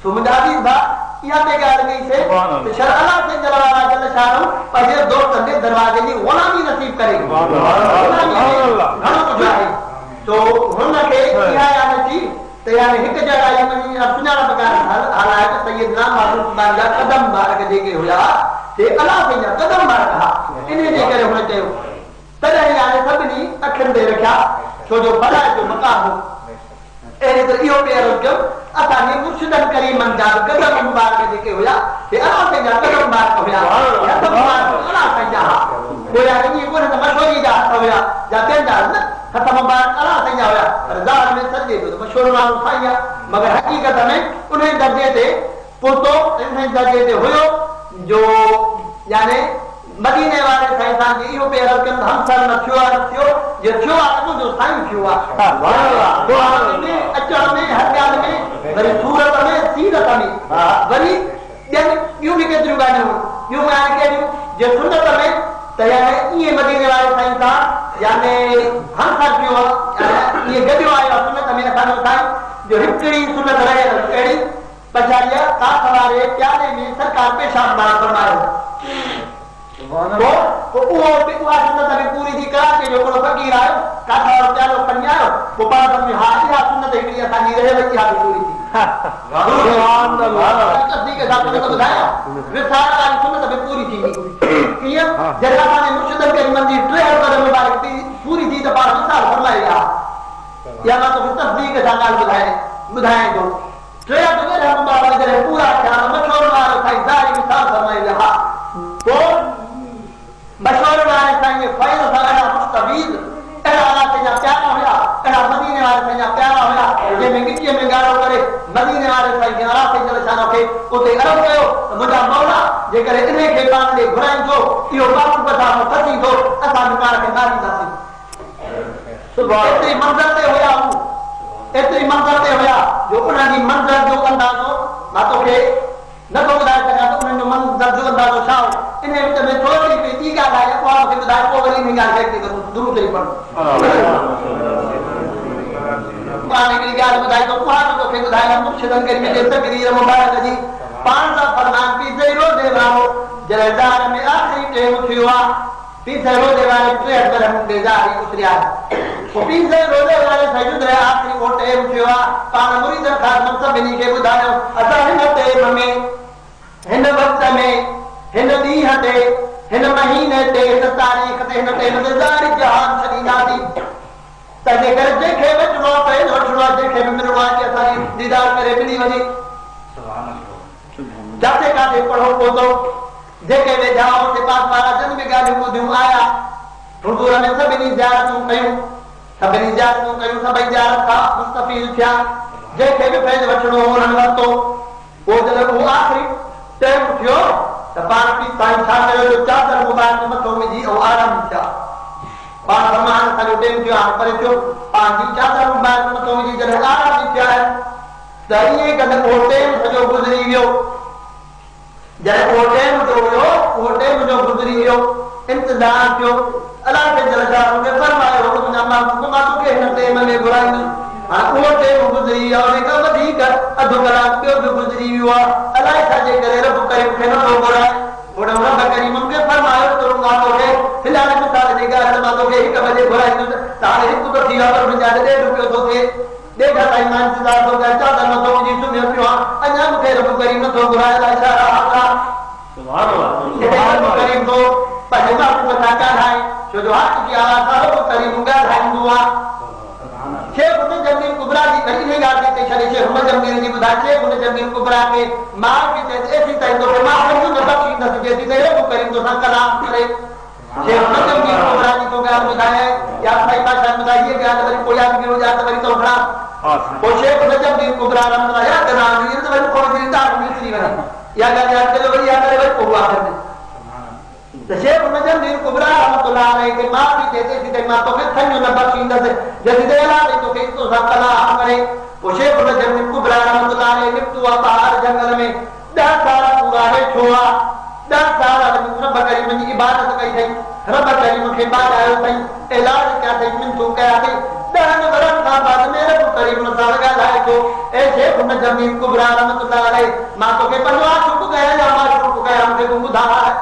सुमदादी बा या पे गाल गई से तो शरअल्लाह से जलाला जल शानो पजे दोस्त दे दरवाजे की गुलामी नसीब करे घणो कुछ है तो हुन के किया यानी थी तो यानी एक जगह ये मनी सुनाना बकार हालात सैयदना मासूम बांगा कदम बारक जेके हुआ ते अल्लाह से कदम बारक हा इने जे करे हुन चयो तदा यानी सभनी अखन दे रखा छो जो भला जो मकाम हो एरे तो इहो पेरो जो असानी मुर्शिदन करीमन जा कदम मुबारक जेके हुआ ते अल्लाह से कदम बारक हुआ या सब अल्लाह से जा होया कि कोन त मशहूरी जा हुआ जा बेन जा न खत्म मुबारक अल्लाह से जा हुआ रज़ार में सजे तो मशहूर मानो साईया मगर हकीकत में उन्हें दर्जे ते पोतो उन्हें दर्जे ते हुयो जो यानी मदीने वाले साईं जी इहो पेरो के हम सर न थियो जे थियो आ जो साईं थियो आ वाह में अचण में हर ॻाल्हि में वरी सूरत में सीरत में वरी यूं भी केतिरियूं ॻाल्हियूं यूं ॻाल्हि कहिड़ियूं जे सुन्नत में त यानी इहे मदीने वाले साईं सां यानी हम सर थियो आहे ये गदियो आयो सुन्नत में असांजो साईं जो हिकिड़ी सुन्नत रहे अहिड़ी पछाड़िया काठ वारे प्यारे में सरकार पेशाब मार फरमायो तो वो सुन्नत भी पूरी थी करा के जो कोई फकीर आयो काठ वारो प्यारो खणी आयो वो पाण में हा इहा सुन्नत हिकिड़ी असांजी रहे वई इहा भी पूरी थी सुभान अल्लाह तस्दीक के साथ तो बताया विसार वाली सुन्नत भी पूरी थी किया जरा माने मुर्शिदन के मंदिर ट्रे कदम मुबारक थी पूरी थी तो पाण विसार फरमाया या ना तो तस्दीक के साथ बुधाए जो ट्रे कदम मुबारक जरे पूरा क्या मशहूर वाला साईं जारी विसार फरमाया तो मशहूर वाले साईं फैज़ सलाह मुस्तबीद एड़ा वाला से जा प्यारा होया एड़ा मदीने वाले से जा प्यारा होया जे में गिट्टी में गारो करे मदीने वाले साईं अल्लाह से जल शानो के उते अरब कयो मुजा मौला जे करे इने के पाण दे घुराइन जो इयो बाप बता फसी दो असा पाण के मारी दासी सुभान एतरी मंजर ते होया जो उन्हां दी मंजर जो अंदाजो मां तो के न तो बुधाए सका तो उन्हां जो मंजर जो अंदाजो छा इने विच में थोड़ी सी ती ॻाल्हि आहे पाण खे बुधाए पोइ वरी इन ॻाल्हि खे करूं दुरूद ते पढ़ पाण हिकिड़ी ॻाल्हि ॿुधाई तो पाण तोखे ॿुधाया मुर्शिदन के जे तकरीर मुबारक जी पाण सां फरमान पी जे रोज़े वारो जरदार में आखिरी टेम थियो आहे पी से रोज़े वारे टे अक्षर हम बेजारी उतरिया वो पी से रोज़े वारे सजद रहे आखिरी वो टेम थियो आहे पाण मुरीद खास सभिनी खे ॿुधायो असां हिन टेम में हिन वक्त में हिन ॾींहं ते हिन महीने ते हिन तारीख़ ते हिन टेम ते ज़ारी जहान छॾींदासीं तंहिंजे करे जंहिंखे बि वठिणो आहे पंहिंजो वठिणो आहे जंहिंखे बि मिलणो आहे कि असांजी दीदार करे मिली वञे जिते काथे पढ़ो पवंदो जेके वेझा उते पास वारा जन बि ॻाल्हियूं ॿुधियूं आया हुज़ूर में सभिनी ज़ियारतूं कयूं सभई ज़ियारत खां मुस्तफ़ीद थिया जंहिंखे बि फैज़ वठिणो हो उन्हनि वरितो पोइ जॾहिं उहो आख़िरी टाइम थियो त पाण बि साईं छा कयो जो चादर मुबारक मथो विझी ऐं आराम थिया पाण फरमान असांजो टाइम थियो हाणे परे थियो पाण जी चादर मुबारक मथो विझी जॾहिं आराम थिया त ईअं कॾहिं उहो टाइम सॼो गुज़री वियो जॾहिं उहो टाइम जो हुयो उहो टाइम जो गुज़री वियो इंतज़ार थियो अल्लाह खे जल शाह मूंखे फरमायो मुंहिंजा मां तोखे हिन टाइम में घुराईंदुसि हाणे उहो टाइम गुज़री वियो उन खां वधीक अधु कलाक ॿियो बि गुज़री वियो आहे अलाए छाजे करे रब करीम खे नथो घुराए रब करीम मूंखे फरमायो मां तोखे फिलहाल मिसाल जी ॻाल्हि मां तोखे 1 बजे घुराईंदुसि त हाणे 1 तो थी वियो पर मुंहिंजा 1.5 रुपयो थो थिए ॾेढ ताईं मां इंतज़ार थो कयां चादर नथो विझी सुम्हियो पियो आहे अञा मूंखे रब करीम नथो घुराए अलाए छा सुभान अल्लाह रब करीम थो पंहिंजे महबूब सां ॻाल्हाए छो जो हक़ जी आवाज़ सां रब करीम ॻाल्हाईंदो आहे शेख मुजम्मिल कुबरा जी इन ॻाल्हि ते छॾे शेख मुजम्मिल जी ॿुधाए शेख मुजम्मिल कुबरा खे मां किथे एसी ताईं तोखे मां पंहिंजो न बख़्शींदसि जेसीं ताईं रब करीम तोसां कलाम करे शेख मुजम्मिल कुबरा जी को ॻाल्हि ॿुधाए या साईं बादशाह ॿुधाई हीअ ॻाल्हि वरी पोइ यादि कयो या त वरी तो खणा पोइ शेख मुजम्मिल कुबरा रहमतुल्लाह या करा त वरी थोरी देरि तार विसरी वञे या ॻाल्हि यादि कयो वरी या करे वरी पोइ आख़िर में त शेख मुजम्मिल कुबरा रहमतुल्लाह अलैहि के मां बि जेसीं ताईं मां तोखे थञो न बख़्शींदसि जेसीं ताईं अलाह तोखे तोसां कलाम करे पोइ शेख मुजम्मिल कुबरा रहमतुल्लाह अलैहि निपटो आहे पहाड़ जंगल में 10 साल पूरा हेठो आहे 10 साल रब करीम जी इबादत कई अथई रब करीम खे बाॼायो अथई इलाज कया अथई मिनतूं कया अथई 10 वरनि खां बाद में रब करीम सां ॻाल्हाए थो ए शेख जमीन कुबरा रहमतुल्लाह अलैह मां तो के पंजवा छुप गया या मां छुप गया हमके को बुधा है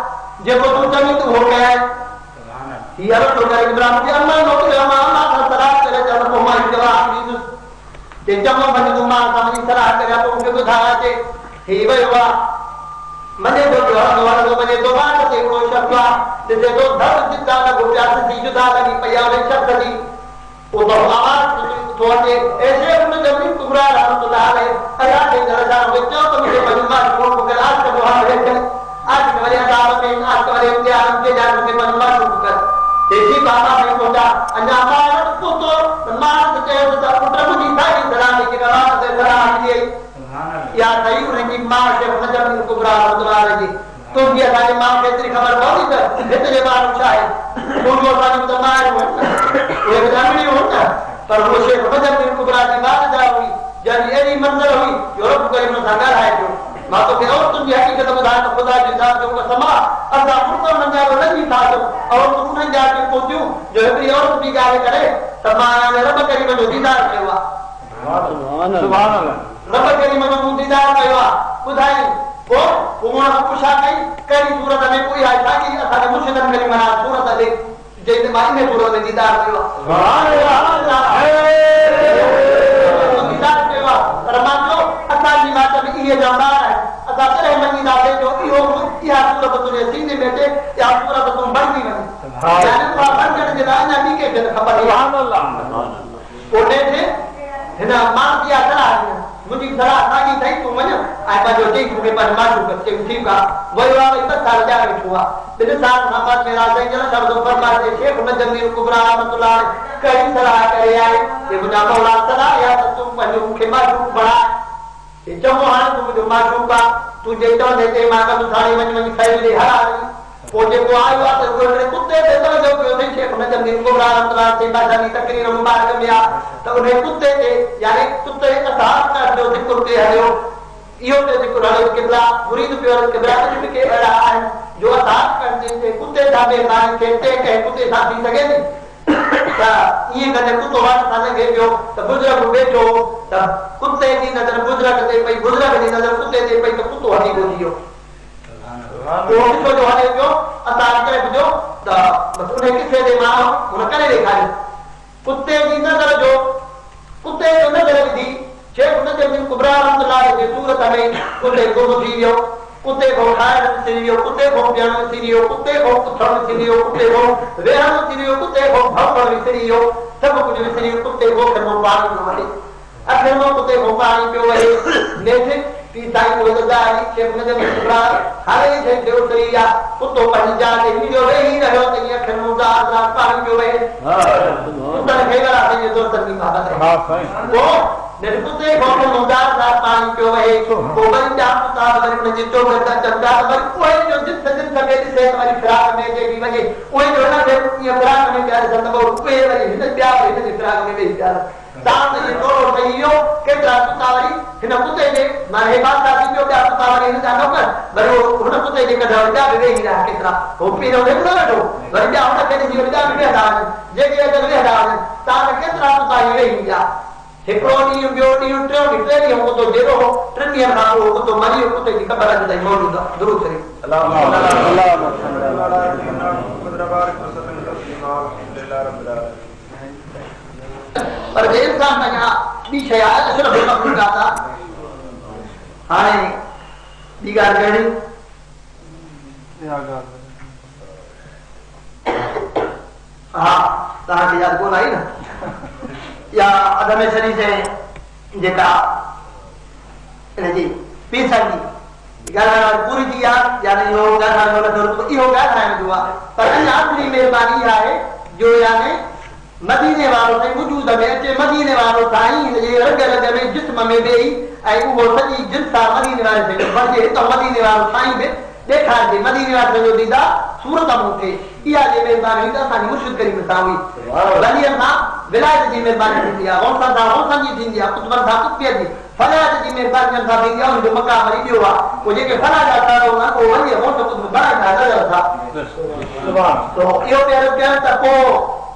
जे को तू चमी तू हो गया है सुभान अल्लाह यार तो करे इब्राहिम जी अम्मा नो के मां अल्लाह सलाह करे जब को मां जवाब दी ते जब मन को मां समझी सलाह करे तो उनके बुधा है हे ववा मने तो वाला मने तो बात से को शब्द जैसे तो धर जिता लगो प्यास सी जुदा लगी पया रे शब्द दी वो तो आवाज थोड़े ऐसे उन जमीन कुबरा रहमतुल्लाह अलैह अल्लाह के दरजा में जो तो मुझे मजमा को कर आज का दुआ है आज के वाले अदाब में आज के वाले इम्तिहान के जान में मजमा को कर देखी बाबा ने कोटा अन्ना मार तो मार के तो पुत्र मुझे सारी सलाम के गवाह से सलाम दिए सुभान अल्लाह या सही उनकी मां से जमीन कुबरा रहमतुल्लाह अलैह तो ये सारी मां के तेरी खबर नहीं है इतने बार पूछा है वो सारी तो मार वो जामनी होता पर वो शेख जमीन कुबरा की बात जा हुई जब ये मंजर हुई यूरोप करीम में संगार है जो मां तो और तुम ये हकीकत बता तो खुदा के साथ जो समा असा पुत्र मंजर नहीं था तो और तुम न जाके पहुंचो जो भी और भी गाले करे समाया ने रब करीम जो दीदार हुआ सुभान अल्लाह रब करीम जो दीदार हुआ खुदाई वो उन्होंने पूछा कई सूरत में कोई है ताकि असा ने मुर्शिद करीम ना सूरत देख जैसे माई ने सूरत में दीदार हुआ सुभान अल्लाह दीदार हुआ रमान जो असा जी बात में ये जानदार है असा तेरे मनी दादे जो यो या सूरत तुझे सीने बैठे या सूरत तुम बढ़ गई बनी यानी तो बन कर दिला नबी के खबर सुभान अल्लाह कोने थे हिना मां दिया चला मुझे सलाह सागी थई तू मन आई बा जो देख के पर मारू करते ठीक का वही वाला इतना साल जा हुआ बिन साल नमाज में राज जन शब्द फरमाते शेख जमीन कुबरा रहमतुल्लाह कई सलाह करे आए ये बुझा मौला सलाह या तुम पंजो के मारू बड़ा ये जमो हां तुम जो मारू का तू जेतो देते मांगा तू थाली मन खाई ले हरा पोजे को आयो तो गोरे कुत्ते दे तो जो के शेख जमीन कुबरा रहमतुल्लाह से बाजानी तकरीर मुबारक में आ तो उन्हें कुत्ते थे यानी कुत्ते असार का जो जिक्र के है यो ते जिक्र है किबला मुरीद प्योर किबला के एड़ा है जो असार करते थे कुत्ते दाबे नाम कहते के कुत्ते साथी सके नहीं ता ये कने कुत्तो वाट थाने के जो तो बुजुर्ग बैठो तो कुत्ते की नजर बुजुर्ग ते पई बुजुर्ग की नजर कुत्ते ते पई तो कुत्तो हटी गोलियो वो तो जो है जो असार करे जो तो बस उन्हें किसे दे मारो उन करे देखा कुत्ते की नजर जो कुत्ते जो नजर दी शेख जमीन कुबरा रहमतुल्लाह के सूरत में कुत्ते को सीरियो कुत्ते को खाए सीरियो कुत्ते को प्यानो सीरियो कुत्ते को कुत्थन सीरियो कुत्ते को वेहन सीरियो कुत्ते को भवन सीरियो सब कुछ सीरियो कुत्ते को खनो पानी को वहे आखिर में कुत्ते को पानी पियो वहे नेथे पीताई को दारी शेख जमीन कुबरा हरे जे देव तरिया कुत्तो पानी जा के वीडियो रही रहो तो ये आखिर में दार पानी पियो वहे उधर खेला है ये दोस्त की बात है हां सही वो निर्कुते को मुदार दा पानी पियो वहे को बन जा पुता बर में जितो करता चंदा बर कोई जो जित दिन सके से हमारी खराब में जे भी वजे कोई जो ना ये खराब में प्यार संत को कोई वही हिन प्यार हिन खराब में भी प्यार साथ ये तोड़ो कहियो के पुता वरी हिन कुते दे मारे बात साथी पियो प्यार पुता वरी हिन जानो कर बर वो हुन कुते दे कदा जा वे ही रहा केतरा को पीरो ने तो बर जा हुन के जीवन जा भी हटा जे के अगर वे हटा ता केतरा पुता ये ही जा हेक्रोनी ब्योनी ट्रेनी ट्रेनी हो तो जेरो ट्रेनी ना हो तो मरी हो तो की खबर है दई मौजूद दुरूद शरीफ अल्लाह पर देव का मजा भी छया असर भी मखलूक आता हां दीगार गणी हां ता की याद को नहीं ना या अदम शरी से जेका जी पीछानी गाना पूरी दिया यानी यो गाना वाला तो यो गाना है दुआ पर आखिरी मेहरबानी है जो यानी मदीने वालों से वजूद में अचे मदीने वालों साईं ये रग रग में जिस्म में बे आई वो सजी जिनसा मदीने वाले से बजे तो मदीने वालों साईं में देखा जी मदीने वाले जो दीदा सूरत मुके या जे मेहरबानी दा सानी मुर्शिद करीम सावी वली अल्लाह विलायत जी मेहरबानी दिया गौसा दा गौसा जी दिया कुतबर दा कुतिया जी फलायत जी मेहरबानी दा दिया उन जो मकाम मरी दियो वा वो जे के फला जाता हो ना को वली गौसा कुछ बड़ा नजर था सुभान तो यो प्यार तको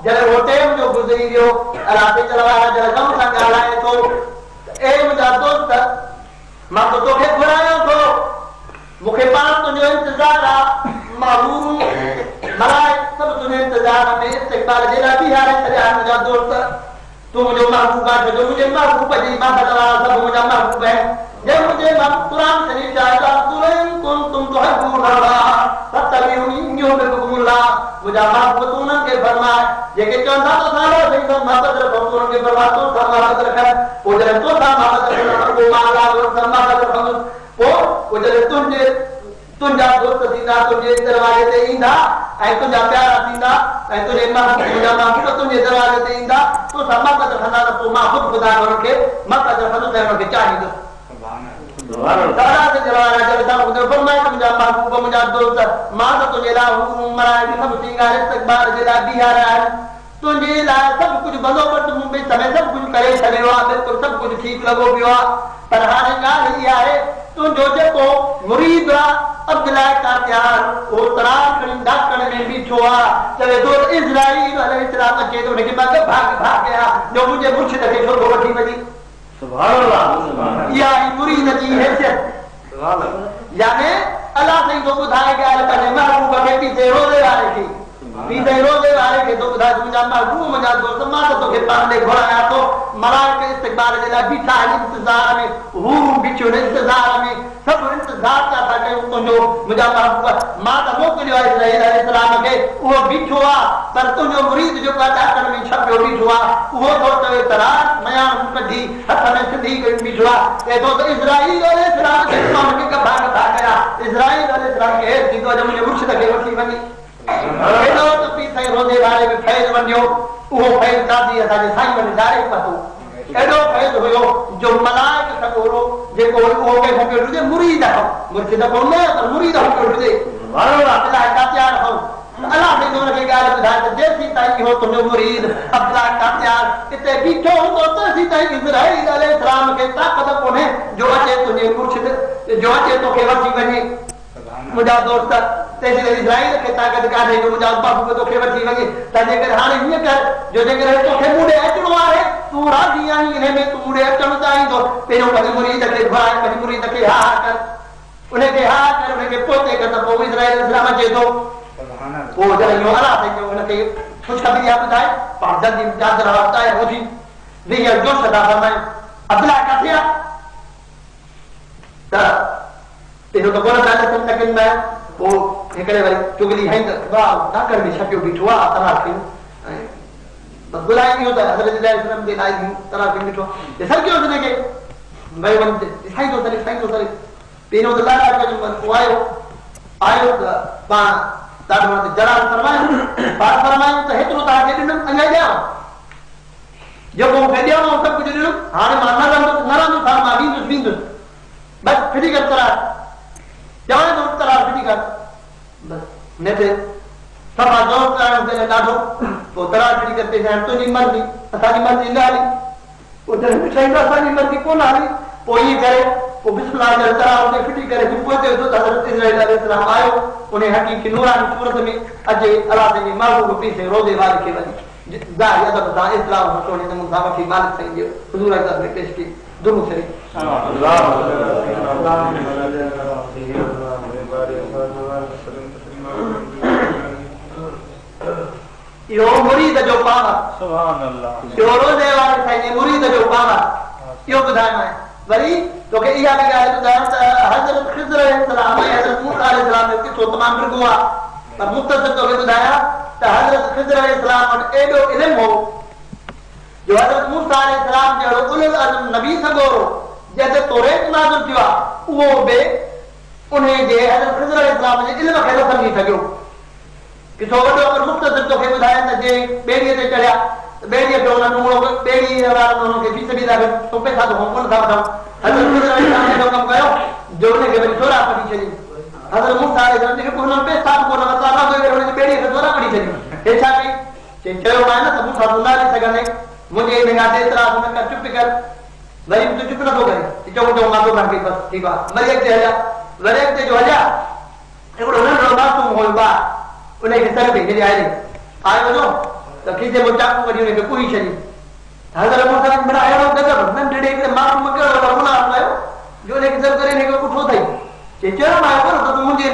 जले वो टाइम जो गुजरी दियो रात चलवा जले कम संगाला है तो ए मुझा दोस्त इस्तकबाल जे लाइ बीहारे छॾिया मुंहिंजा दोस्त तूं मुंहिंजो महबूब आहे जो मुंहिंजे महबूब जी माता वारा सभु मुंहिंजा महबूब आहिनि जे मुंहिंजे क़ुरान शरीफ़ जा कुंतुम तुहिब्बून अल्लाह फत्तबिऊनी युहब्बुकुमुल्लाह मुंहिंजा महबूब तूं उन्हनि खे फरमाए जेके चवंदा तो सालो सही तो मोहब्बत रखो तूं उन्हनि खे फरमाए तो सां मोहब्बत रख पोइ जॾहिं तो सां मोहब्बत रखंदो पोइ मां अलाह सां मोहब्बत रखंदुसि पोइ जॾहिं तुंहिंजा दोस्त थींदा तुंहिंजे दरवाजे ते ईंदा ऐं तुंहिंजा प्यारा थींदा ऐं तुंहिंजे मुंहिंजा महबूब तुंहिंजे दरवाजे ते ईंदा तो सां मोहब्बत रखंदा त पोइ मां ख़ुदि ख़ुदा हुननि खे मोहब्बत रखंदुसि ऐं हुननि खे चाहींदुसि मुंहिंजा दोस्त मां त तुंहिंजे लाइ मराए सभु सिंगार इस्तकबाल जे लाइ बीहारिया आहिनि तुंहिंजे लाइ सभु कुझु बंदोबस्तु मूं में समय सभु कुझु करे छॾियो आहे बिल्कुलु सभु कुझु ठीकु लॻो पियो आहे पर हाणे ॻाल्हि इहा आहे तुंहिंजो जेको मुरीद आहे अब्दुल्लाह कातियार उहो तरार खणी ॾाकण में बीठो आहे चवे थो इज़राइल अलैहिस्सलाम अचे थो हुनखे मां भाग कयां जो मुंहिंजे मुर्शिद खे छो थो वठी वञी सुभान अल्लाह इहा ई मुरीद जी हैसियत सुभान अल्लाह याने अल्लाह साईं तो ॿुधाए ॻाल्हि पंहिंजे महबूब खे पीछे रोज़े वारे खे पीछे रोज़े वारे खे तो ॿुधाए मुंहिंजा महबूब मुंहिंजा दोस्त मां त तोखे पाण ॾे घुरायां थो मलाइक इस्तकबाल जे लाइ बीठा आहिनि इंतज़ार में हू बीठियूं इंतज़ार में सभु इंतज़ार था कयूं तुंहिंजो मुंहिंजा महबूब मां त मोकिलियो आहे इस्राईल अलैहिस्सलाम खे उहो बीठो आहे पर तुंहिंजो मुरीद जेको आहे ॾाकण में छपियो बीठो आहे उहो थो चवे तरार मयान कढी हथ में सिधी करे बीठो आहे चए थो त इस्राईल अलैहिस्सलाम खे मां हुनखे कबा नथा कयां इस्राईल अलैहिस्सलाम खे हेठि थींदो जो मुंहिंजे मुर्शिद खे वठी वञी एॾो त पीछे रोज़े वारे में फैज़ वञियो उहो फैज़ कादी असांजे साईं वञी डायरेक्ट पतो एॾो फैज़ हुयो जो मलाइक सॻोरो जेको उहो कंहिंखो पियो हुजे मुरीद हो मुर्शिद कोन पर मुरीद हो पियो हुजे अब्दुल्लाह कातियार हो अलाह ने हुनखे ॻाल्हि ॿुधाए त जेसीं ताईं इहो तुंहिंजो मुरीद अब्दुल्लाह कातियार हिते बीठो हूंदो तेसीं ताईं इस्राईल अलैहिस्सलाम खे ताक़त कोन्हे जो अचे तुंहिंजे मुर्शिद जो अचे तोखे वठी वञे मुंहिंजा दोस्त तेसीं इस्राईल खे ताक़त कान्हे जो मुंहिंजा महबूब तोखे वठी वञे त जेकर हाणे हीअं कर जो जेकर तोखे मूं ॾे अचिणो आहे तूं राज़ी आहीं हिन में तूं मूं ॾे अचणु चाहींदो पहिरियों पंहिंजे मुरीद खे घुराए पंहिंजे मुरीद खे हा कर उनखे हा कर उनखे पोते कर त पोइ इस्राईल अलैहिस्सलाम अचे थो पोइ जॾहिं इहो अलाह साईं हुनखे ख़ुशख़बरी आहे ॿुधाए पाण जल्दी चादर वरिताए उथी वीह जोश था फरमायूं अब्दुल्लाह काथे आहे त पहिरियों त कोन था ॾिसनि सेकंड में पोइ हिकिड़े वरी चुगली हई त वाह ॾाकण में छपियो बीठो आहे तरार खे ऐं बसि बुलाए इहो त हज़रत अलैहिस्सलाम जे लाइ तरार खे बीठो ॾिसणियोसि हिनखे भई वञी ॾिसाईंदो तरे पहिरियों त ॾाढा पोइ आयो त पाण ॾाढो जलाल फरमायूं त हेतिरो तव्हांखे ॾिनमि अञा ॾियां जेको मूंखे ॾियणो सभु कुझु ॾिनमि हाणे मां न रहंदुसि हाणे मां वेंदुसि बसि फिटी कर तरार चवण थो तरार फिटी कर बसि न थिए सभा जोर करणु ॾाढो पोइ तरार फिटी करते तुंहिंजी मर्ज़ी असांजी मर्ज़ी न हली पोइ जॾहिं मिठाई असांजी मर्ज़ी कोन हली पोइ ईअं करे पोइ बिस्मिल्लाह जो तरार ते फिटी करे पोइ तो हज़रत इस्राईल अलैहिस्सलाम आयो उन हक़ीक़ी नूरानी सूरत में अचे अलाह जे महबूब पीछे रोज़े वारे खे वञी ज़ाहिर अदब सां इस्लाम सोने नमूने सां वठी मालिक साईं जो हुज़ूर अकबर में पेश की दुरूद शरीफ इहो मुरीद जो पावर सुभान अल्लाह इहो रोज़े वारे साईं जे मुरीद जो पावर इहो ॿुधाइणो आहे वरी तोखे इहा बि ॻाल्हि ॿुधायां त हज़रत ख़िज़र अलैहिस्सलाम ऐं हज़रत मूसा अलैहिस्सलाम जो किस्सो तमामु डिघो आहे पर मुख़्तसर तोखे ॿुधायां त हज़रत ख़िज़र अलैहिस्सलाम वटि एॾो इल्मु हो जो हज़रत मूसा अलैहिस्सलाम जहिड़ो उलुल अज़्म नबी सॻोरो जंहिं ते तौरेत नाज़िल थियो आहे उहो बि उन जे हज़रत ख़िज़र अलैहिस्सलाम जे इल्म खे न सम्झी सघियो किथो वॾो पर मुख़्तसर तोखे ॿुधायां त जे ॿेड़ीअ ते चढ़िया ॿेड़ीअ खे हुन नूणो ॿेड़ीअ वारनि हुनखे फी सघंदा तो पैसा तो कोन था वठूं हज़रत ख़िज़र अलैहिस्सलाम अहिड़ो कमु कयो जो हुनखे वरी चोरा पढ़ी छॾी हज़रत मूसा अलैहिस्सलाम जेके हुन पैसा कोन वरिता न हुनजी ॿेड़ीअ खे चोरा पढ़ी छॾी हे छा कई चयो आहे न त मूंसां तूं न हली सघंदे मुंहिंजे हिन ॻाल्हि ते एतिराज़ न कर चुप कर वरी तूं चुप नथो करे चऊं मां तो कई बसि ठीकु आहे वरी अॻिते हलिया वरी अॻिते जो हलिया हिकिड़ो नंढड़ो मासूम हुयो ॿार उनखे सर पई छॾी आयो वञो त खीचे में चाकू वठी हुनखे कुई छॾी हज़रत मूसा बड़ा अहिड़ो गज़ब नंढड़े हिकिड़े मासूम कहिड़ो गुनाह कयो जो हुनखे सर करे हिनखे पुठो अथई चयो मां कोन त तूं मुंहिंजे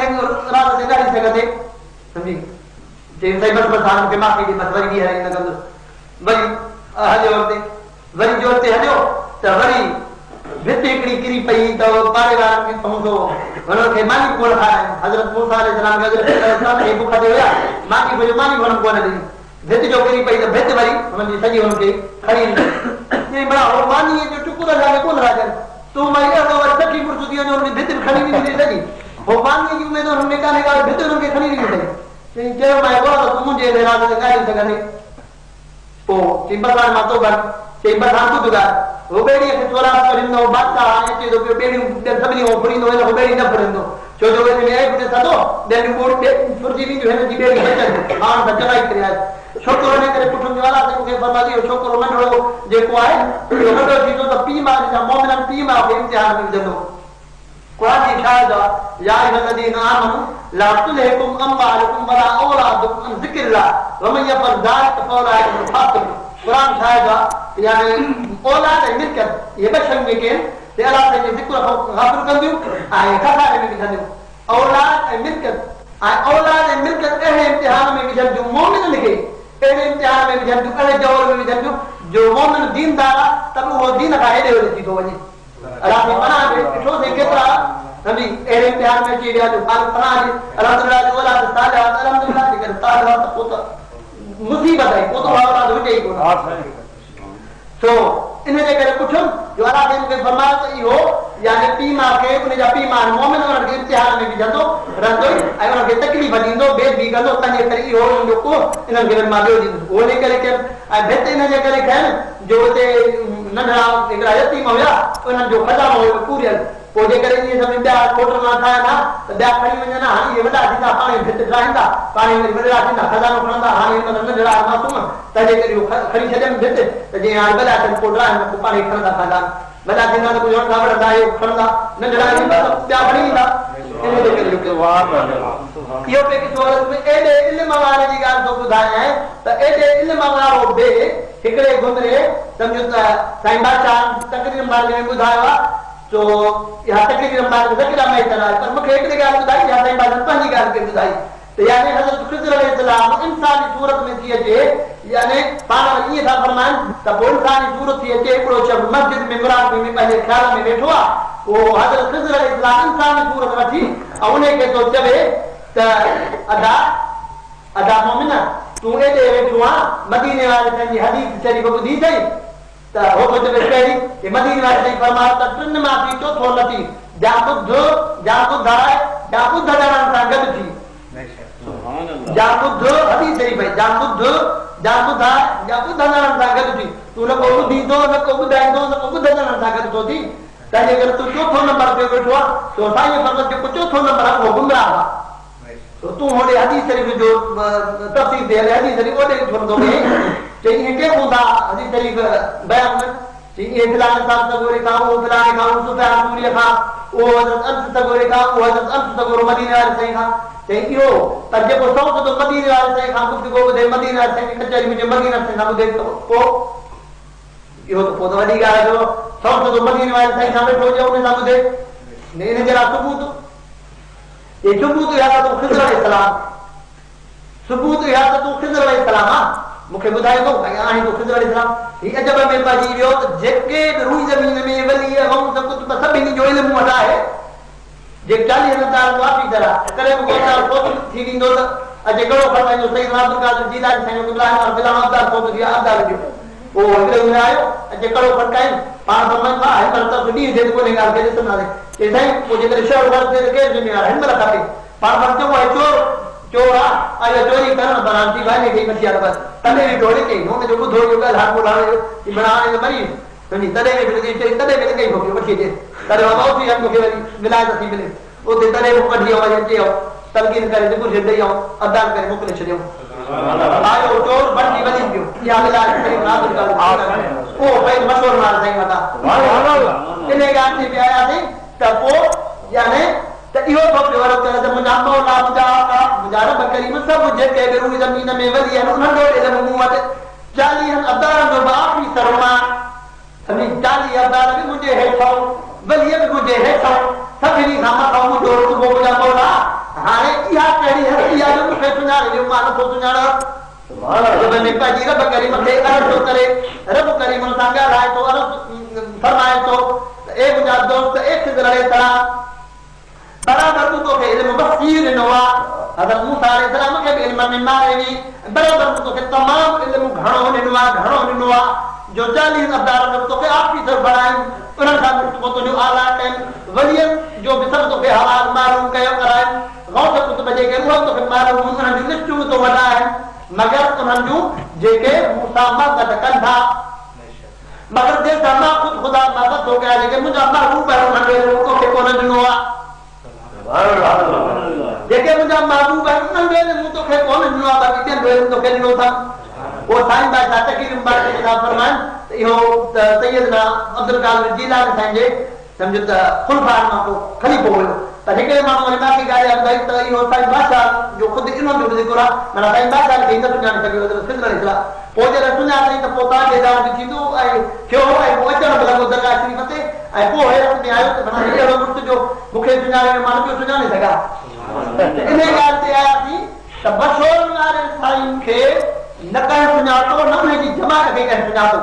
रात ते ॻाल्हि सघंदे सम्झी जे सही बस बसान के माफी दी बस वरी भी है न कंदो वरी हलियो ते वरी जो ते हलियो त वरी भित हिकड़ी किरी पई त पाड़े वारन खे पहुंचो वणो खे मानी कोन खाए हजरत मूसा अलैहि सलाम के हजरत साहब के बुख ते हुआ मानी को मानी वण कोन दी भित जो किरी पई त भित वरी हुन जी सजी हुन के खड़ी ये बड़ा हो मानी जो टुकुर लागे कोन राजन तू मई अडो वर सखी पुरसु दी जो भित खड़ी दी सजी हो मानी जी में तो हमने काने का भित हुन के खड़ी दी सजी जे मैं बोला तो मुझे ले राज के गाड़ी से गने ओ चिंबा मा तो बन चिंबा सांतु दुगा वो बेड़ी के छोरा परिंदो बादशाह आए चे तो बेड़ी सभनी ओ परिंदो वो बेड़ी न परिंदो जो जो ने ए पुटे सदो बेड़ी बोर्ड फुरजी भी जो है जी बेड़ी बचन हां बचवाई करया छोकरो ने करे कुटुंब वाला से के फरमा दियो छोकरो नंढो जेको आहे तो नंढो थी तो पी मां जा मोमिनन पी मां के इम्तिहान में जंदो कुरान की शायद या अय्युहल्लज़ीना आमनू ला तुलहिकुम अमवालुकुम वला औलादुकुम अन ज़िक्रिल्लाह व मन यफअल ज़ालिका फअलाइका फासिक़ून कुरान शायद यानी औलाद है मिलकत ये बचन में के ते अल्लाह से जिक्र गाफिल कर दियो आए खसारे में बिठा दियो औलाद है मिलकत आ औलाद है मिलकत ए इम्तिहान में बिठा जो मोमिन लिखे ए इम्तिहान में बिठा जो अरे जौर में बिठा जो मोमिन दीनदार तब वो दीन का हेडे होती तो वजी अल्लाह ने मना के छो से केतरा नबी ए इम्तिहान में चीरिया जो पाक पना अल्हम्दुलिल्लाह जो औलाद साले अल्हम्दुलिल्लाह के ताला तो मुसीबत है वो तो औलाद हो जाई को तो इन्हें करे कुछ जो अल्लाह ने के फरमाया तो यो यानी पीमा के उन जा पीमा मोमिन और के इम्तिहान में भी जंदो रंदो आई उन के तकलीफ दींदो बेद भी कंदो तने करी हो जो को इन के मां बियो दींदो ओने करे के आ बेते इन जे करे खैन जो ते नंढा एकरा यतीम होया उन जो खजानो हो पूरे को जे करे ये सब इंडिया कोटर ना था ना दा खड़ी वने ना ये वडा सीधा पानी भित ड्राइंदा पानी में वडा सीधा खजानो खणंदा हानी में नंढा मासूम तने करियो खड़ी छदम भित त जे हां बला त कोटरा में पानी खणंदा खजान बला सीधा तो कोई और वडा है खणंदा नंढा दा खड़ींदा इने जे करियो के वाह यो पे की सूरत में एडे इल्म वाले जी गाल तो बुधाया है त एडे इल्म वालो बे हिकड़े गुमरे समझो त साईं बादशाह तकरीर मार्ग में बुधाया तो यहां तक कि हमारे ज़िक्र में इतना पर मुझे एक गाल बुधाई या साईं बादशाह पंजी गाल के बुधाई तो यानी हजरत खिज़र अलैहिस्सलाम इंसानी सूरत में थी अचे यानी पाण ये था फरमान त वो इंसानी सूरत थी अचे एकड़ो शब मस्जिद में मुराद में पहले ख्याल में बैठो आ वो हजरत खिज़र अलैहिस्सलाम इंसानी सूरत वठी उन्हें के तो चवे त अदा मोमिना तू एडे बैठो आ मदीने वाले जी हदीस शरीफ बुधी थई त हो तो जब पहली कि मदीने वाले से फरमाया त तिन माफी चौथो लती जा बुद्ध है जा बुद्ध दरन सा गद थी सुभान अल्लाह जा बुद्ध हदीस शरीफ है जा बुद्ध दरन सा गद थी तू न को बुधी दो न को बुधाई दो न को बुद्ध दरन सा गद तो थी तने अगर तू चौथो नंबर पे बैठो आ तो साईं फरमाया कि चौथो नंबर है वो गुमराह तो तू होने हदीस शरीफ जो तफसीर दे हदीस शरीफ ओदे छोड़ दो चाहिए के खुदा हदीस शरीफ बयान में चाहिए फिलहाल साहब तगोरे का वो फिलहाल का सुफयान सूरी का वो हजरत अंस तगोरे का वो हजरत अंस तगोरे मदीने वाले सही का चाहिए पर जे को सौ तो मदीने वाले सही का कुछ को दे मदीने वाले सही कचहरी में मदीना से ना दे को यो तो बहुत बड़ी गाल जो सौ तो मदीने वाले सही का बैठो जाओ ने ना दे ने जरा सबूत ये सबूत या तो खिज़र अलैहिस्सलाम सबूत या तो खिज़र अलैहिस्सलाम मुखे बुधाई तो आही तो खिज़र अलैहिस्सलाम ये अजब में बाजी वियो जेके रूई जमीन में वली है हम सब कुछ सभी जो इल्म वडा है जे 40,000 वापी जरा करे को तो थी दींदो अजे कड़ो फरमाई जो सही अब्दुल कादिर जीलानी साईं इब्राहिम और बिलाल अब्दाल को दिया अब्दाल जो वो अगले दिन आयो अजे कड़ो फरकाई पान फरमाई बा है पर तो दी दे को निकाल के सुना दे कि साईं मुझे करे शहर घर से के जिम्मेदार है मला खाते पान फरते वो चोरा आया चोरी करना बनाती भाई ने मछिया बस तने भी ढोले के नो जो बुधो जो गल हाथ बोला कि बनाने मरी तो नहीं तने भी चोरी तने भी कहीं हो मछिए दे तने बाबा भी हम के विलायत थी मिले ओ दे तने वो कढियो वजह ते तलकीन करे तो कुछ दे आओ अदान करे मोकले छडियो आयो चोर बंदी बनी गयो या विलायत करे नाद का ओ भाई मशहूर मार सही बता वाह इने गान से आया थे तपो यानी इहो तो प्योर करे त मुजा मौला मुजा रब करीम सब जेके रूह जमीन में वली है उन डोले जे मुंह वट 40 अब्दाल जो बाकी शर्मा सभी 40 अब्दाल भी मुझे है खाओ वली भी मुझे है खाओ सभी खामा खाओ मुझे तो मुजा मौला हाणे इहा कहिड़ी हस्ती आहे जो मूंखे सुञाणे ॾियो मां नथो सुञाणां जब में पंहिंजी रब करीम खे अर्ज़ थो करे रब करीम हुन सां ॻाल्हाए थो अर्ज़ फरमाए थो ए मुंहिंजा दोस्त एक लड़े तड़ा बराबर तूं तोखे इल्मु वसीउ ॾिनो आहे हज़रत मूसा अलैहिस्सलाम खे बि इल्म में मारे हुई बराबर तूं तोखे तमामु इल्मु घणो ॾिनो आहे जो 40 अब्दार में तोखे ऑफिसर बणाइनि उन्हनि सां गॾु तुंहिंजो आला कयनि वलियनि जो बि सभु तोखे हाल मालूम कयो कराइनि गौस कुतुब जेके उहे तोखे मालूम उन्हनि जूं लिस्टूं तो वधाइनि मगर उन्हनि जूं जेके मूंसां मदद कनि था मगर जेका मां ख़ुदा मदद थो कयां जेके मुंहिंजा महबूब आहिनि उन्हनि तोखे कोन ॾिनो आहे जेके मुंहिंजा महबूब आहिनि उन्हनि मूं तोखे कोन ॾिनो आहे बाक़ी ॿियनि तोखे ॾिनो अथनि वो साईं बादशाह तकीर मुबारक के साथ फरमाइन इहो सैयदना अब्दुल कादिर जीलानी साईं जे समझो त खुलफान मां को खलीफो हुयो त हिकिड़े माण्हू वरी बाक़ी ॻाल्हि ॿुधाई त इहो साईं बादशाह जो ख़ुदि इन्हनि जो ज़िक्र आहे माना साईं बादशाह खे न सुञाणे सघियो सिदर इस्लाम पोइ जॾहिं सुञाणे त पोइ तव्हांखे ज़ाहिर बि थींदो ऐं थियो ऐं पोइ अचण बि लॻो दरगाह शरीफ़ ते ऐं पोइ हैरत में आयो त माना अहिड़ो मुर्त जो मूंखे सुञाणे मां न पियो सुञाणे सघां इन ॻाल्हि ते आयासीं त मशहूर वारे साईं खे न कहीं सुञातो न उनजी जमा खे कहीं सुञातो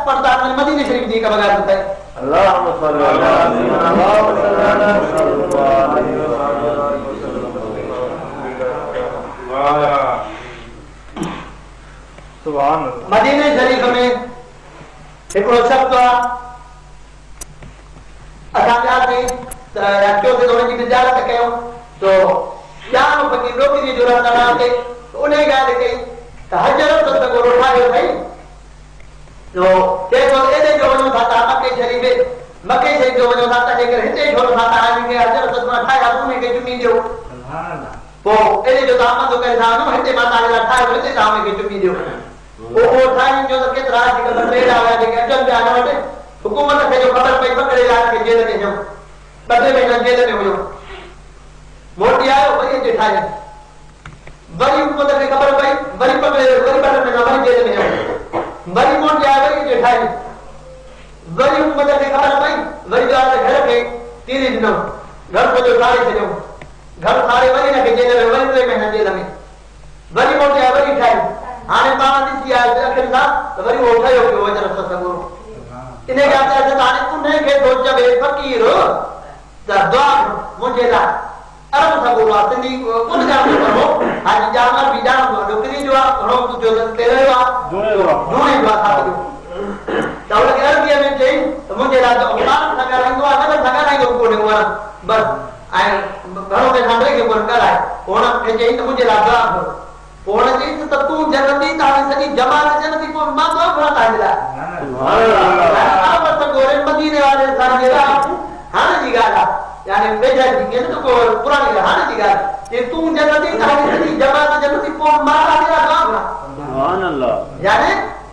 पर्दा मदीने शरीफ जी का बगार होता है अल्लाहुम्मा सल्ली अला सुभान अल्लाह मदीने शरीफ में हिकिड़ो शब्द आहे असां ॼाणीं त चौथे दौर जी तिजारत कयूं तो क्या बकी नौकरी जो रहंदा ते उन्हें ॻाल्हि कई त हजरत त गोरो ठाहियो भई तो के तो एॾे जो वञो था तव्हां मके शरीफ़ जो वञो था तंहिंजे करे हिते छो नथा तव्हां खे हजरत मां ठाहिया उन खे चुमी ॾियो पोइ एॾे जो तव्हां मदो करे था वञो हिते मां तव्हांजे लाइ ठाहियो हिते तव्हां उन खे चुमी ॾियो पोइ ठाहिनि जो त केतिरा जेके ॿ हुआ जेके अचनि पिया न वटि हुकूमत खे जो ख़बर पई पकड़े यार खे जेल में ॾियूं 2 महीना जेल में हुयो मोटी आयो वरी अचे ठाहे वरी हुकूमत खे ख़बर पई वरी पकड़े वरी 2 महीना वरी जेल में वियो वरी मोटी आयो वरी अचे ठाहे वरी हुकूमत खे ख़बर पई वरी घर खे तीरी ॾिनो घर को जो ठाहे छॾियो घर सारे वरी न खे जेल में वरी 2 महीना जेल में वरी मोटी आयो वरी ठाहे हाणे पाण ॾिसी आयो अखिर सां त वरी उहो ठहियो पियो वञण सतगुरु इन ॻाल्हि ते हाणे उन खे थो चवे फ़क़ीर त दुआ मुंहिंजे लाइ अरब सगुरु आहे सिंधी कोन ॼाणंदो हो हाजी ॼाणण बि ॼाणंदो आहे नौकरी जो आहे घणो कुझु ते रहियो आहे जोड़े जो आहे छा कयो त हुनखे अरबीअ में चई त मुंहिंजे लाइ क़ुर सां ॻाल्हाईंदो आहे न सां ॻाल्हाईंदो कोन्हे उहा बसि ऐं घणो कंहिं सां ॿिए खे कोन ॻाल्हाए पोइ हुनखे चई त मुंहिंजे लाइ दुआ करो पोइ हुन चई त तूं जन्नती त हाणे सॼी जमात जन्नती पोइ मां दुआ घुरां तव्हांजे लाइ मदीने वारे सां जे लाइ हाणे जी ॻाल्हि आहे यानी बेजा जी के तो को पुरानी कहानी दी गाल ये तू जन्नती कहानी सही जमात जन्नती को मारा तेरा काम सुभान अल्लाह यानी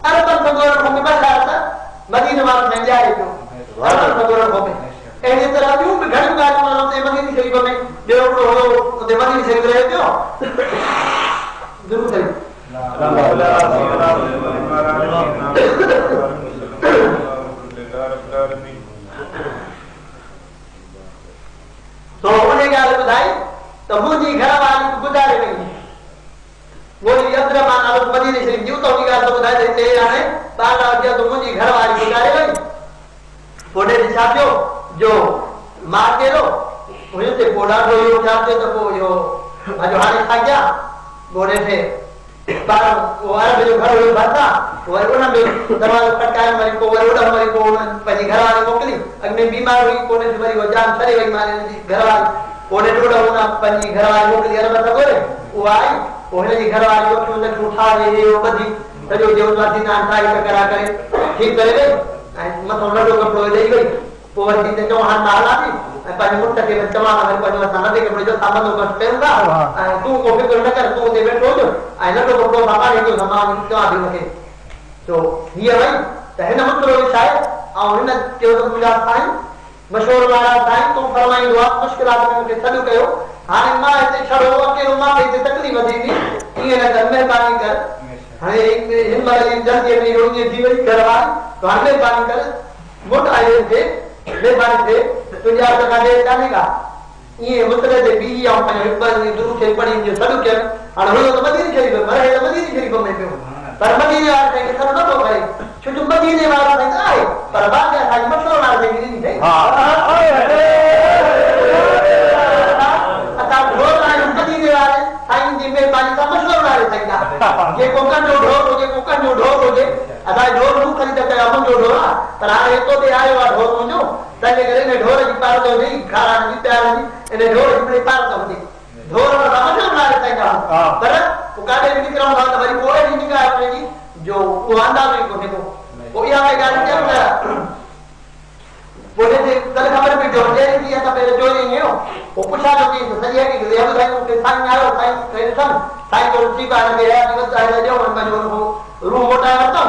अरब सगोर को में बसा था मदीने वाले में जाए तो अरब सगोर को में एने तरह यूं भी घणी गाल मानो ते मदीने शरीफ में जो हो ते मदीने शरीफ रहे तो जरूर सही तो उन्हें क्या बताई तो मुझे घर वाली को गुजारे नहीं वो अब्दुर्रहमान अल मदीने शरीफ जो तो की तो बताई देते यानी बाला गया तो मुझे घर वाली गुजारे नहीं पोडे छापियो जो मार के रो हुयो ते पोडा जो यो छापियो तो यो जो हाने खा गया बोले थे बार वो अरब जो घर हुयो भाता वो उन में दरवाजा खटकाए मरी को वो उड़ा मरी को पंहिंजी घर वाली मोकली अग में बीमार हुई कोने से मरी वो जान सरे वई माने घर वाली कोने डोड़ा उना पंहिंजी घर वाली मोकली अरब सगोरे वो आई वो हिनजी घर वाली को उन उठा रे वो बधी सजो जो वासी ना ठाई करा करे ठीक करे वई ऐं मथो नडो कपड़ो ॾेई वई पोइ वरी ते चओ हाणे हला थी ऐं पंहिंजे मुड़स खे चवां वरी पंहिंजो असां नंढे कपिड़े जो सामान बसि कयूं था ऐं तूं को फिक्र न कर तूं हुते वेठो हुजो ऐं नंढो कपिड़ो सामान ईंदो सामान चवां थी हुनखे तो हीअ वई त हिन मुतरो छा आहे ऐं हिन चयो त मुंहिंजा साईं मशहूर वारा साईं तूं फरमाईंदो आहे मुश्किलात में मूंखे सॾु कयो हाणे मां हिते छड़ो अकेलो मां हिते तकलीफ़ थींदी ईअं न कर महिरबानी कर हाणे हिन महिल जी जल्दीअ में रोज़ थी वई घर वारी तो हाणे महिरबानी कर मुट आई थे महिरबानी थे तुंहिंजा त काॾे कान्हे का ये मुतले दे बी या अपन इब्बल दुरू के पड़ी जो सदु के अन हो तो मदीने शरीफ मरे है मदीने शरीफ में पे पर मदीने वाले के सब न तो करे छुटू मदीने वाला नहीं आए पर बाद में सारी मशहूर ना दे नहीं है हां आता रोज आए मदीने वाले साईं जी में पानी का मशहूर ना रहे सही ये कोकन जो ढोल हो जे अदा ढोल नु खरीद के अपन जो ढोल पर आए तो दे आयो ढोल मुजो तने करे ने ढोल जी पार जो नहीं खारा जी प्यार जी इने ढोल जी पार तो दी ढोल ना समझ ना रहे सही पर उकाडे निकरा ना तो वरी कोई नहीं निकाल रही जो वो आंदा में को देखो वो यहां पे गाड़ी क्या बोला बोले थे कल खबर में जो दे रही है तो पहले जो नहीं हो वो पूछा जो कि सही है कि ये भाई के साथ आयो साईं कहे साईं को रुचि का लगे है कि चाहे जो मन में जो रूम मोटा है तो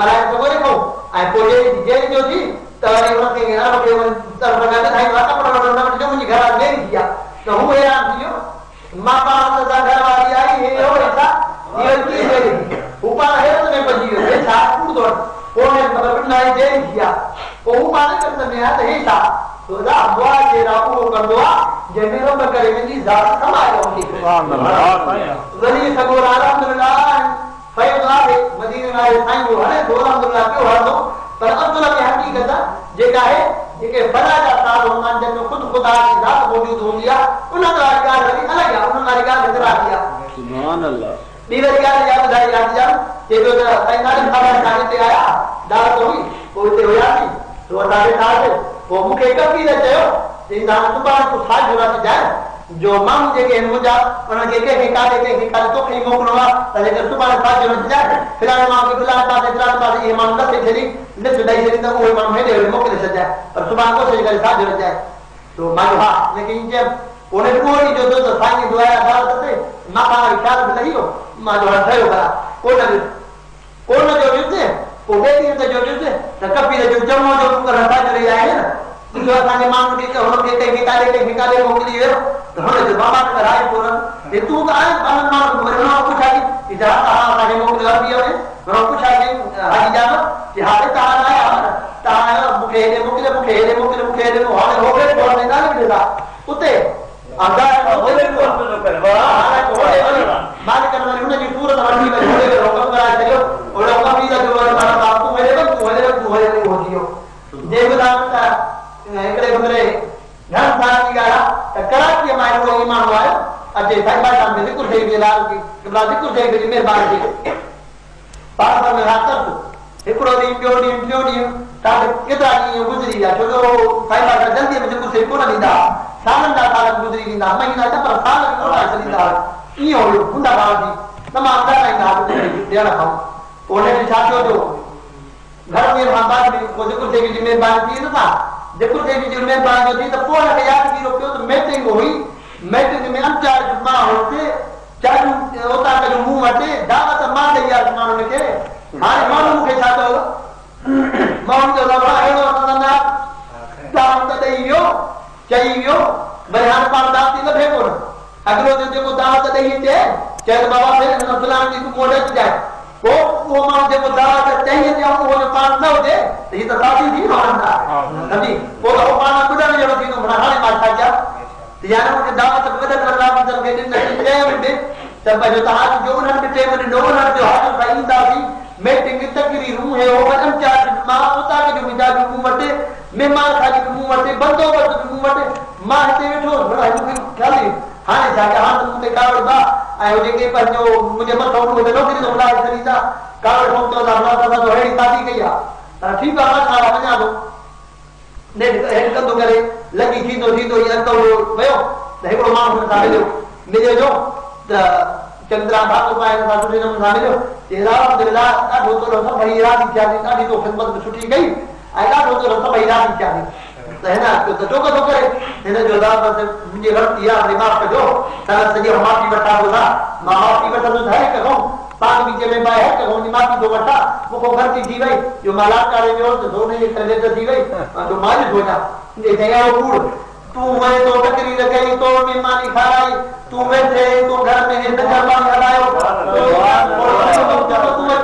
मलाय को बोले को आई पोले जे जो थी तवारी होते के ना के तर प्रकार था वाता पर जो मुझे घर आ नहीं दिया तो हूं हैरान थियो मापा तो घर वाली आई है हो ऐसा ये की है ऊपर है तो मैं बजी है साथ कूद दो कोने खबर नहीं दे दिया वो ऊपर कर में आता है सा तो दा बुआ के रापू कर दो जे मेरो में करे मेरी जात समाए होती सुभान अल्लाह वली सगोर अल्हम्दुलिल्लाह फैज़ है मदीने में साईं जो है दो अल्हम्दुलिल्लाह के हर दो पर अब्दुल्लाह की हकीकत जेका है जेके फला जा साहब हुनन जन खुद खुदा की जात मौजूद होंदी है उन्हां का ॻाल्हि वरी अलॻि आहे उन्हां वारी ॻाल्हि नज़र आती आहे सुभान अल्लाह ॿी वरी ॻाल्हि यादि ॿुधाई यादि ॼाण के जो साईं नाले खाने ते आया दावत हुई पोइ हिते हुयासीं तो असांखे छा थियो पोइ मूंखे कपी न चयो चईंदा सुभाणे तूं छा जरूरत जाए जो माण्हू जेके आहिनि मुंहिंजा उन्हनि खे कंहिंखे काॾे तोखे ई मोकिलिणो आहे त जेकर सुभाणे छा जरूरत जाए फिलहाल माण्हू खे फिलहाल पासे इहे माण्हू नथे छॾी लिस्ट ॾेई छॾी त उहे माण्हू हेॾे होॾे मोकिले छॾिजाए पर सुभाणे कोशिशि करे छा जरूरत जाए तो मां चयो हा लेकिन ईअं उन उहो ॾींहुं जो त साईं दुआ दावत ते मां पाण ख़्यालु लही वियो मां जो ठहियो भला कोन जो ॾिस पोइ ॿिए ॾींहं ते जो ॾिस त कपीर जो जमो जो रसा जड़ी आहे न जो असांजे माण्हू खे हुनखे कंहिंखे काॾे मोकिली वियो त हुनजो बाबा त रायपुर हे तूं त आहे माण्हू पुछा की हा असांखे मोकिलियो आहे हुन पुछा की हाजी जान की हा तव्हां आया तव्हां मूंखे हेॾे मोकिले हाणे हो बि कोन वेंदा न ॾिसा उते मालिकनि वरी हुनजी सूरत वठी वरी हुकम कराए छॾियो ओड़ो कबीर जो वरी माना बापू हेॾे वञ तूं हेॾे हो थी वियो जे ॿुधायो त हिकिड़े बंदरे घण साल जी ॻाल्हि आहे त कराचीअ मां हिकिड़ो ई माण्हू आयो अचे साईं बाबा में ज़िक्र थिए लाल ज़िक्र थिए जी महिरबानी थी पाण में रात हिकिड़ो ॾींहुं ॿियो ॾींहुं टियों ॾींहुं तव्हांखे केतिरा ॾींहं गुज़री विया छो जो साईं बाबा जल्दीअ में ज़िक्र थिए कोन ॾींदा सालनि जा साल गुज़री ॾींदा महीना न पर साल कोन छॾींदा ईअं हुयो हूंदा ॿार जी तमामु ॻाल्हाईंदा ॾियण खां पोइ हुनखे छा थियो जो घर में मां बाद में को ज़िक्र थिए जी महिरबानी थी नथा ज़िक्र थिए जी महिरबानी जो थी त पोइ हुनखे यादि थी पियो त मीटिंग हुई मीटिंग में अंचार्ज मां हुते चालू उतां जो मूं वटि दावत मां ॾेई आहे माण्हुनि खे हाणे माण्हू मूंखे छा कयो माण्हुनि जो अहिड़ो दावत ॾेई वियो चई वियो भई हाणे पाण दावत न थिए कोन अॻिलो जेको दावत ॾेई अचे चए त बाबा फलाणे जी तूं मोॾ अचिजांइ पोइ उहो माण्हू जेको दावत चई अचे उहो पाण न हुजे त हीअ त साथी थी वणंदा सम्झी पोइ त उहो पाण ॿुधण जहिड़ो थींदो हाणे मां छा कयां यानी मुझे दावत वडन अल्लाह मंजर के दिन टे मिनट तब जो तहाज जो उन्हनि टे मिनट नो उन्हनि जो हाल साईंदा थी मीटिंग तकरीर रूम है वो बदम चार्ज मां उता के जो मिजाज रूम वटे मेहमान खाली रूम वटे बंदोबस्त रूम वटे मां हिते वेठो बड़ा मूंखे ख्याल हाणे छा कयां हाणे मूंखे कावड़ बा ऐं जेके पंहिंजो मुंहिंजे मथां मुंहिंजे नौकरी थो बुलाए छॾींदा कावड़ ठोक थो असां तो अहिड़ी शादी कई आहे ठीकु आहे मां छा वञा थो हेड कंदो करे लगी थींदो ये अंकल वयो त हिकिड़ो माण्हू सां मिलियो जो त चंद्रा भातो पाए सां सुठे नमूने सां मिलियो अल्हम्दुलिल्लाह ॾाढो तो सभई राज़ी थियासीं ॾाढी तो ख़िदमत सुठी कई ऐं ॾाढो तो सभई राज़ी थियासीं त हिन त टोक थो करे हिन जो दावत मुंहिंजी ग़लती आहे वरी माफ़ कजो त सॼी माफ़ी वठां थो मां माफ़ी वठंदुसि हर हिक खां पाण विच में बाहि हिक खां माफ़ी थो वठां मूंखां ग़लती थी वई जो मां लाचारे वियो त सोने जी तबियत थी वई जो मां ॾिठो वञा कूड़ तूं वञे तो तकरीर कई तो मेहमानी खाराई तूं वेठे तो घर में हिन जरबान हलायो तूं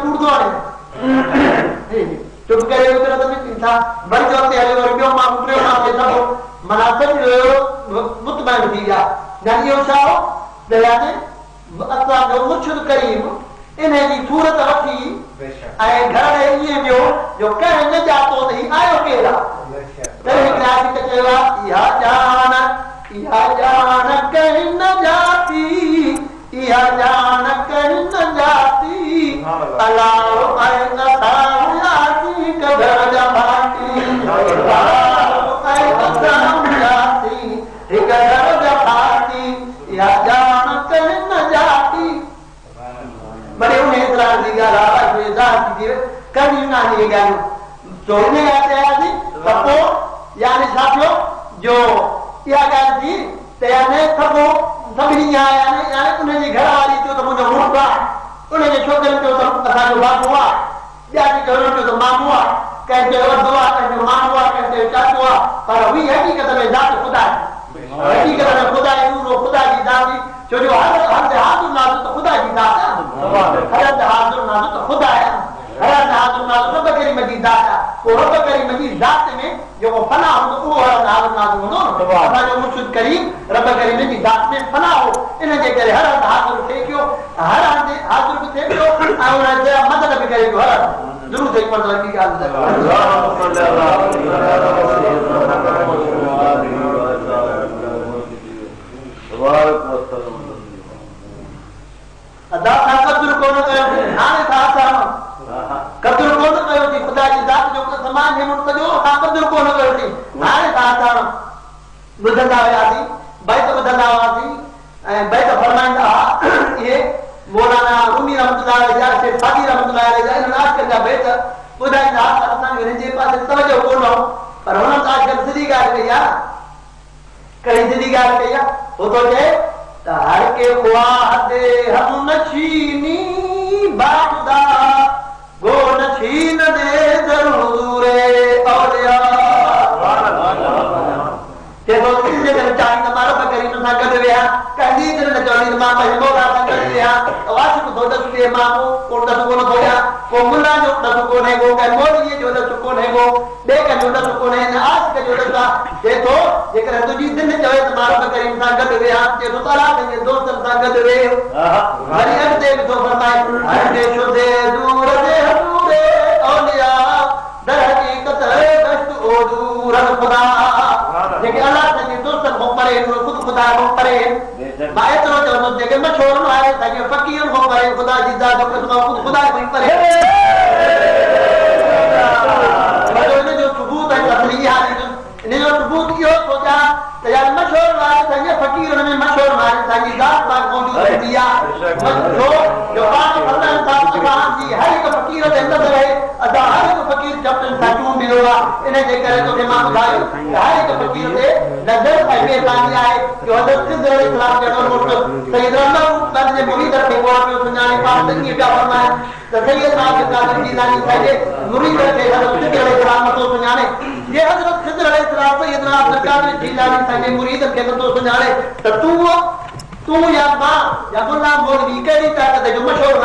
कूड़ थो हाणे चुप करे उतरत में था वरी जो ते हलियो वरी ॿियो माण्हू टियों माण्हू थे सभु मनासिब मुतमइन थी विया यानी इहो छा हो यानी असांजो मुर्शिद करीम इन जी सूरत वठी ऐं घर में ईअं वियो जो कंहिं न ॼातो त हीउ आयो केरु आहे तॾहिं हिकिड़े आशिक़ चयो आहे इहा ॼाण कंहिं न ॼाती इहा ॼाण कंहिं न ॼाती अलाहो ऐं असां हुयासीं घर जा भाती अलाहो ऐं असां हुयासीं हिक घर जा भाती इहा ॼाण कंहिं न ॼाती बड़े उन्हें इतराज़ दी ॻाल्हि आहे जो इज़ाह थी कॾहिं न आहे ॻाल्हियूं जो इन ॻाल्हि चयासीं त पोइ यानी छा थियो जो इहा ॻाल्हि थी त यानी सभिनी यानी उनजी घरवारी चयो त मुंहिंजो मुड़ुसु आहे उनजे छोकिरनि चयो त असांजो बाबू आहे ॿिया बि चयो त मामू आहे कंहिं चयो वॾो आहे कंहिं चयो मामू आहे कंहिं चयो चाचो आहे पर हुई हक़ीक़त में ज़ात ख़ुदा आहे हक़ीक़त में ख़ुदा जी ख़ुदा जी ज़ात छो जो हर हाज़िर नाज़ो त ख़ुदा जी ज़ात आहे हर हाज़िर नाज़ो त ख़ुदा आहे हर हाज़िर नाज़ो रब करीम जी ज़ात आहे पोइ रब करीम जी ज़ात में जेको फना हूंदो उहो हर हाज़िर नाज़ो हूंदो न असांजो मुर्शिद करीम रब करीम जी ज़ात में फना हो इन जे करे हर हाज़िर थिए पियो हर हाज़िर बि थिए पियो ऐं उन जा मदद बि करे पियो हर ज़रूरु थिए पवंदो ॿी ॻाल्हि अदा सां क़दुरु कोन कयो हाणे छा असां क़दुरु कोन कयो थी ख़ुदा जी ज़ात जो समाज जे मुल्क जो असां क़दुरु कोन कयो थी हाणे छा असां ॿुधंदा हुआसीं बैत ॿुधंदा हुआसीं ऐं बैत फरमाईंदा हुआ इहे मौलाना रूमी रहमतुल्लाह अलैहि जा शेख सादी रहमतुल्लाह अलैहि जा इन्हनि आजकल जा बैत ॿुधाईंदा हुआ त असांखे हिन जे पासे तवजो कोन हो पर हुननि त आजकल सिधी ॻाल्हि कई आहे कहिड़ी सिधी ॻाल्हि कई आहे हू थो चए हर के ख्वाह दे हम नशीनी बागदा गो नशीन दे जरूर औलिया के तो किसी ने चाही त मारो करी तो ना कर दिया कहीं दिन ने चली तो मां पहले का कर दिया आवाज को दो दस के मां को दस को न होया को मुल्ला जो दस को ने को के मोर ये जो दस को ने को बे का जो दस को ने आज के जो दस जे तो जेकर तुजी दिन ने चवे तो मारो करी सा कर दिया के तो ताला के दोस्त सा कर दे हरि अब दे तो फरमाए हर दे शुदे दूर दे दूरे औलिया दर हकीकत दस्त ओ दूर खुदा जेके अल्लाह के दोस्त को परे खुद खुदा को परे बाय तो जो जेके मशहूर न आहे ताकि फकीर को परे खुदा जी दा जो खुद खुदा को परे बड़े जो सबूत है तस्लीह है ने जो सबूत यो सोचा तो यार मशहूर आहे ताकि फकीर में मशहूर आहे ताकि जात पाक मौजूद दिया जो बात फरमान साहब सुभान जी हर एक फकीर के अंदर रहे अदा हर एक फकीर जब तक साचू मिलोगा इन्हें जे करे तो के मां बुधायो हर एक फकीर से नजर पे मेहरबानी आए जो हजरत खिज़र अलैहिस्सलाम के दौर में सैयद अल्लाह ने मुरीद के को पे सुनाने पास तक ये क्या फरमाया तो सैयद साहब कादिर जीलानी साहब मुरीद के हजरत खिज़र अलैहिस्सलाम को सुनाने ये हजरत खिज़र अलैहिस्सलाम सैयदना अब्दुल कादिर जीलानी साहब मुरीद के तो सुनाने तो तू या मां या गुलाम मौलवी केड़ी ताकत जो मशहूर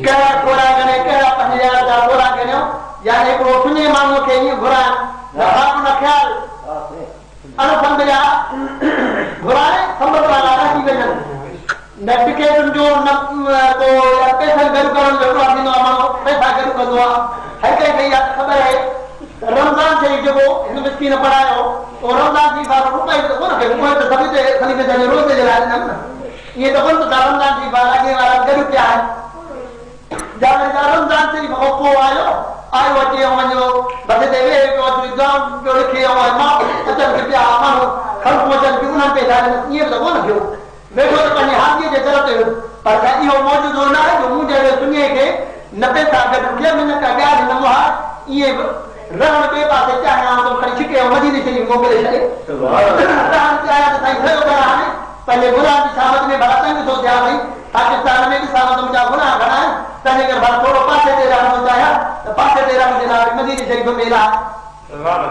क्या थोड़ा गने क्या 5000 का थोड़ा गने यानी को सुने मानो के ये घुरा बाप ना ख्याल अन समझा घुराए समझ वाला नहीं बने नोटिफिकेशन जो तो या पैसा घर करण जो आदमी मानो पैसा घर कर दो है के या खबर है रमजान से जो इन मिस्किन पढ़ायो और रमजान की बात रुपए तो कोन के कोई तो सभी से खाली में जाने रोज जला ना ये तो बंद रमजान की बात आगे वाला कर क्या है जब रमजान से को आयो के वनो बदे देवे को एग्जाम जो लिखे और मां अचल के प्या मानो खल को जन की उन पे ये तो कोन क्यों मैं तो अपने हाथ के तरफ पर यो मौजूद होना है जो मुझे सुनिए के 90 साल के में का गाल नमहा ये रण के पास चाहे तो खड़ी छिके मदीने से मोकले छे सुभान चाहे तो सही हो गया है पहले गुलाम की सामत में बड़ा तंग तो दिया भाई पाकिस्तान में भी सामत मुझे गुनाह घना है तने के बाद थोड़ा पासे दे रहा हो जाया तो पासे दे रहा मुझे ना मदीने से मेला सुभान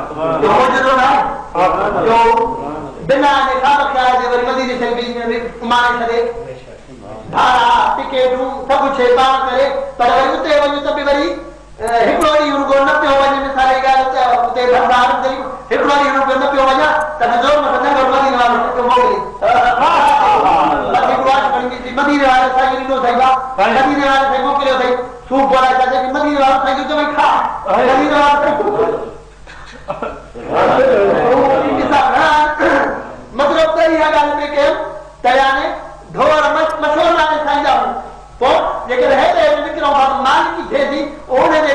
जो मौजूद है जो बिना ने खाब क्या है वरी मदीने से भी माने छे धारा टिकट सब छे पार करे पर वरी उते वनी तो भी वरी हिकड़ो डी उनको न पियो वने में सारे गाल मदीने वाले थे मोकिलियो अथई सूप बोलाए था कि मदीने वालो साईं जो चवई खा मदीने वाला मतलब त इहा ॻाल्हि में कयो त याने ढोर मशहूर नाले साईं जा पोइ जेकर है ते विकिरो माल की थे थी ओने जे